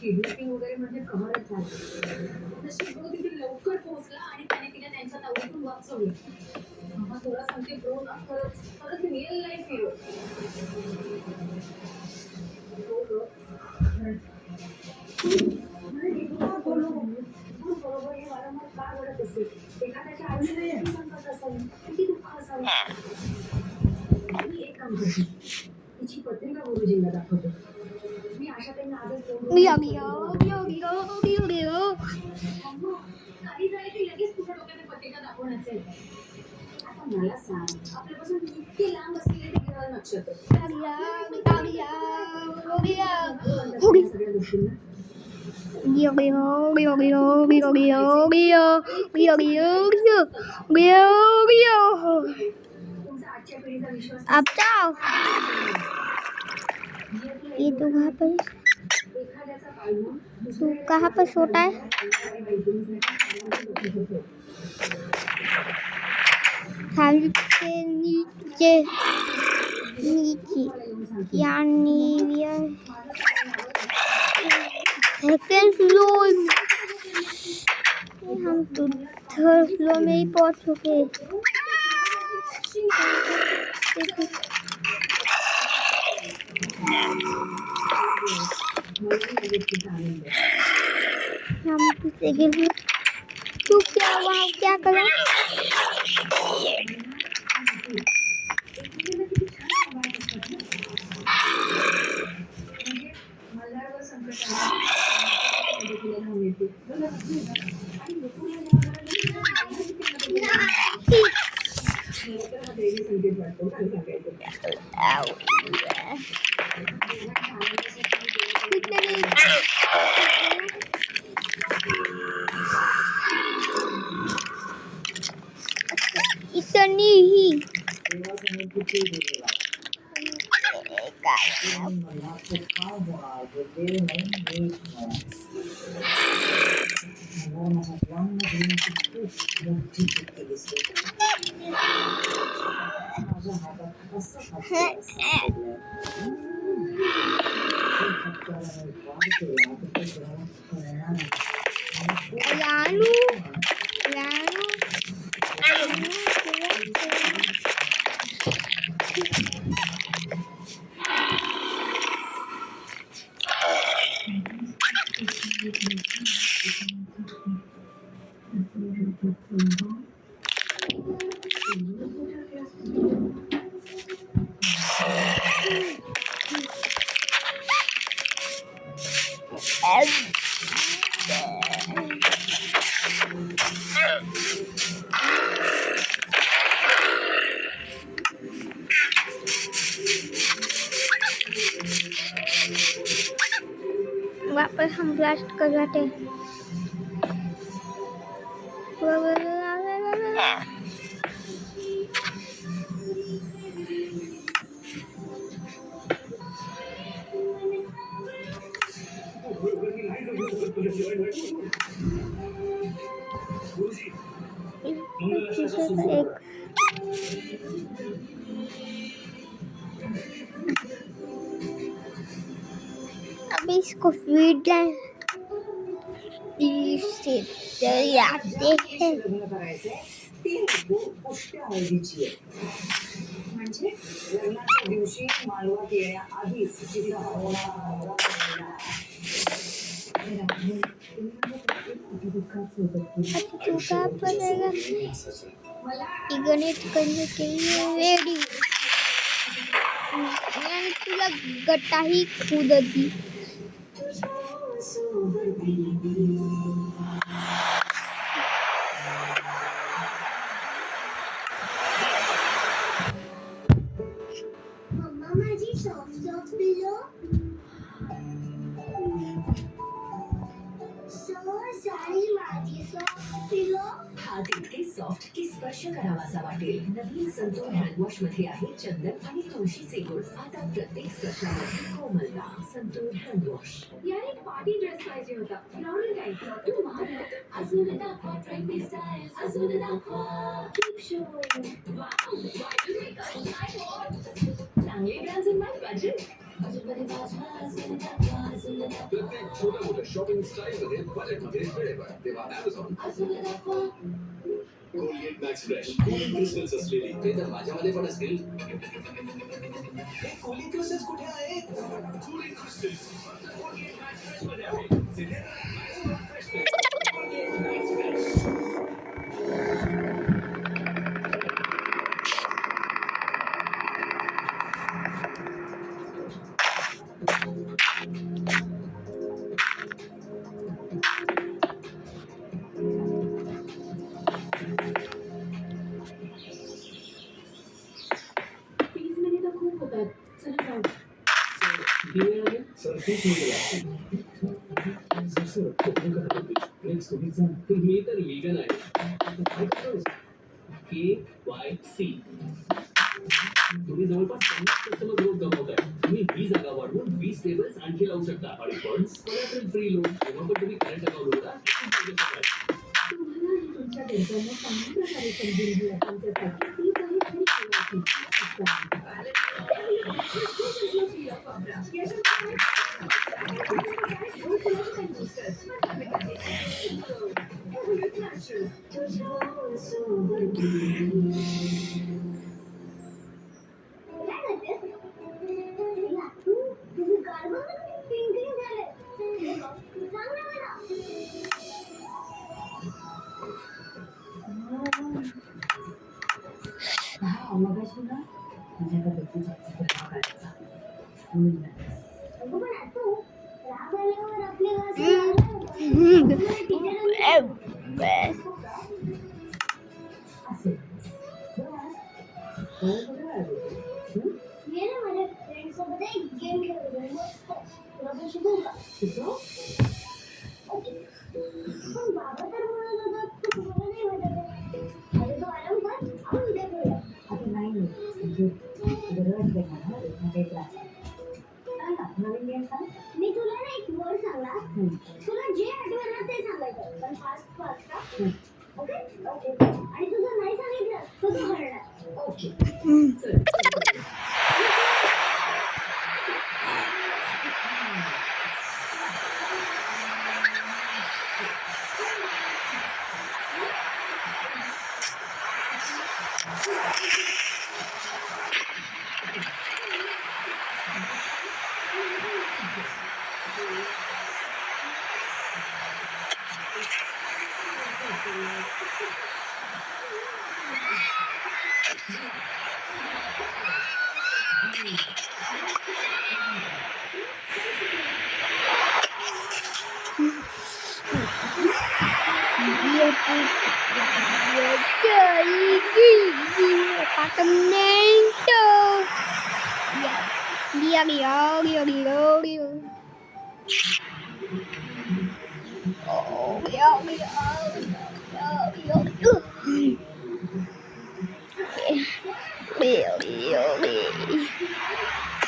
Kidnapping वगैरे म्हणजे कव्हरच झालं. नशीब तो तिथे लवकर पोहोचला आणि त्याने तिला त्यांच्या तावडीतून वाचवलं. मग तुला सांगते ब्रो ना खरंच खरंच रिअल लाईफ हिरो. बरोबर हे वारंवार का घडत असेल? एखाद्याच्या आयुष्यात संकट असावी, किती दुःख असावं. मी एक काम करते, तिची पत्रिका गुरुजींना दाखवते. मी आशा त्यांना आजच काही झाले की लगेच तुझ्या डोक्यात पत्रिका दाखवण्याचे. आता मला सांग, आपल्यापासून इतके लांब असलेले ते ग्रह नक्षत्र सगळ्या गोष्टींना अब जाओ। ये तो कहाँ पर छोटा है? के नीचे नीचे यानी सेकेंड फ्लोर, हम तो थर्ड फ्लोर में ही पहुंच चुके। हम तो सेकेंड फ्लोर। तू क्या वहाँ क्या कर रहा है? इतनी ही वापस हम ब्लास्ट कर जाते हैं। एक अभी इसको फीड आते हैं। म्हणजे लग्नाच्या दिवशी मालवत येण्याआधीच तिचा गणित करने के लिए रेडी। तुला गट्टा ही कूदती। मम्मा माझी सॉफ्ट सॉफ्ट पिलो सारी माझी सॉफ्ट पिलो हात इतके सॉफ्ट की स्पर्श करावासा वाटेल. नवीन संतूर हँडवॉश मध्ये आहे चंदन आणि तुळशीचे गुण. आता प्रत्येक स्पर्शामध्ये कोमलता. Santoor hand wash. याने पार्टी ड्रेस पाहिजे होता, फ्लोरल टाईप. तू महाग अजून दाखवा ट्रेंडी स्टाईल, अजून दाखवा कीप शो. वाव, वाईट मेकअप, चांगले ब्रँड्स इन माय बजेट. अजून दाखवा, अजून दाखवा. प्रत्येक छोटं मोठं शॉपिंग स्टाईलमध्ये बजेटमध्ये वेळेवर तेव्हा Amazon. अजून दाखवा. कोलगेट मॅक्स फ्रेश कोली क्रिस्टल्स असलेली ते तर माझ्यामध्ये पण असतील. हे कोली क्रिस्टल्स कुठे आहेत? कोली क्रिस्टल्स कोलगेट मॅक्स फ्रेश मध्ये आहेत. Maximum freshness. Colgate max fresh. खूप होतात. चला जाऊ. सर तीच मी तर लीगल आहे. KYC तुम्ही जवळपास 50 कस्टमर ग्रोथ गमावताय. तुम्ही ही जागा वाढवून 20 टेबल्स आणखी लावू शकता आणि फंड्स फ्री लोन जेव्हा पण तुम्ही करंट अकाउंट उघडा तुम्हाला तुमच्या गरजांना चांगल्या प्रकारे समजून घ्या. तुमच्यासाठी ती काही तरी ठेवायची असतात. काय करतेस? या, तुझं गाल बघ, पिंपरी झालंय. हे बघ, सांग ना मला. मगाशी ना माझ्याकडे बघायचा म्हणून अगं पण तू राग आल्यावर आपल्या घरात असेल. ये ना माझ्या फ्रेंड सोबत एक गेम खेळूया. मस्त तुला पण शिकवू का? ओके. पण बाबा तर म्हणत होता तू तुम्हाला नाही वाटत. अरे तो आराम कर, आपण उद्या खेळूया. आता नाही म्हणजे बरं वाटतंय मला काही त्रास आहे. काय ना नवीन गेम सांग. मी तुला ना एक वर्ड सांगणार. तुला जे आठवलं ना ते सांगायचं, पण फास्ट फास्ट का? Okay okay. आणि तुझं नाही सांगितलं तर तू हरणार. ओके. Apartamento. Oh,